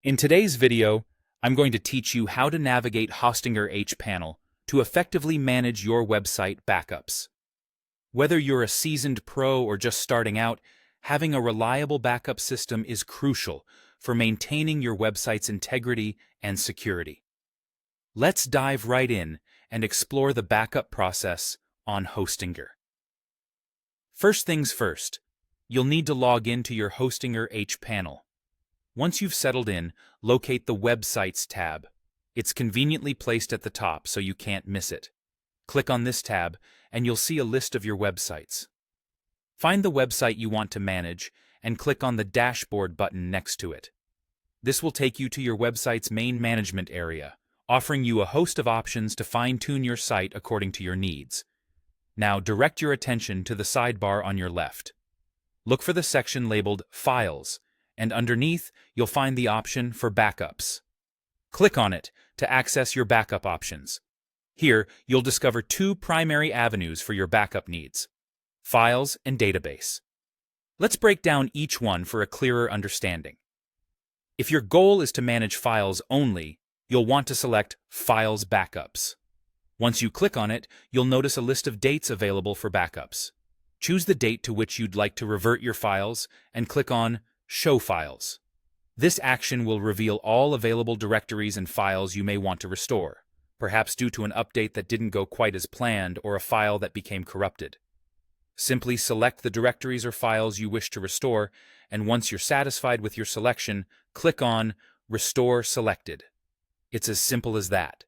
In today's video, I'm going to teach you how to navigate Hostinger hPanel to effectively manage your website backups. Whether you're a seasoned pro or just starting out, having a reliable backup system is crucial for maintaining your website's integrity and security. Let's dive right in and explore the backup process on Hostinger. First things first, you'll need to log into your Hostinger hPanel. Once you've settled in, locate the Websites tab. It's conveniently placed at the top so you can't miss it. Click on this tab and you'll see a list of your websites. Find the website you want to manage and click on the Dashboard button next to it. This will take you to your website's main management area, offering you a host of options to fine-tune your site according to your needs. Now direct your attention to the sidebar on your left. Look for the section labeled Files, and underneath you'll find the option for Backups. Click on it to access your backup options. Here, you'll discover two primary avenues for your backup needs: Files and Database. Let's break down each one for a clearer understanding. If your goal is to manage files only, you'll want to select Files Backups. Once you click on it, you'll notice a list of dates available for backups. Choose the date to which you'd like to revert your files and click on Show Files. This action will reveal all available directories and files you may want to restore, perhaps due to an update that didn't go quite as planned or a file that became corrupted. Simply select the directories or files you wish to restore, and once you're satisfied with your selection, click on Restore Selected. It's as simple as that.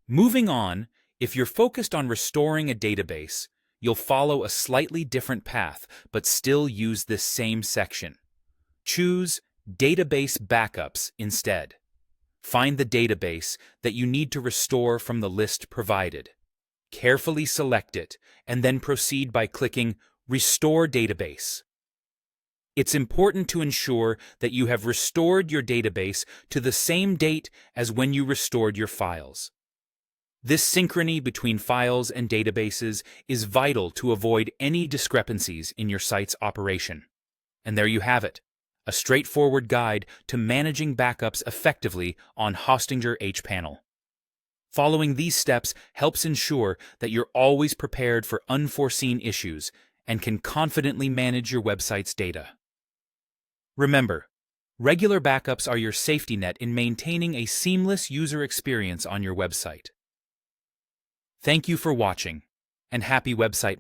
Moving on, if you're focused on restoring a database, you'll follow a slightly different path, but still use this same section. Choose Database Backups instead. Find the database that you need to restore from the list provided. Carefully select it, and then proceed by clicking Restore Database. It's important to ensure that you have restored your database to the same date as when you restored your files. This synchrony between files and databases is vital to avoid any discrepancies in your site's operation. And there you have it, a straightforward guide to managing backups effectively on Hostinger hPanel. Following these steps helps ensure that you're always prepared for unforeseen issues and can confidently manage your website's data. Remember, regular backups are your safety net in maintaining a seamless user experience on your website. Thank you for watching, and happy website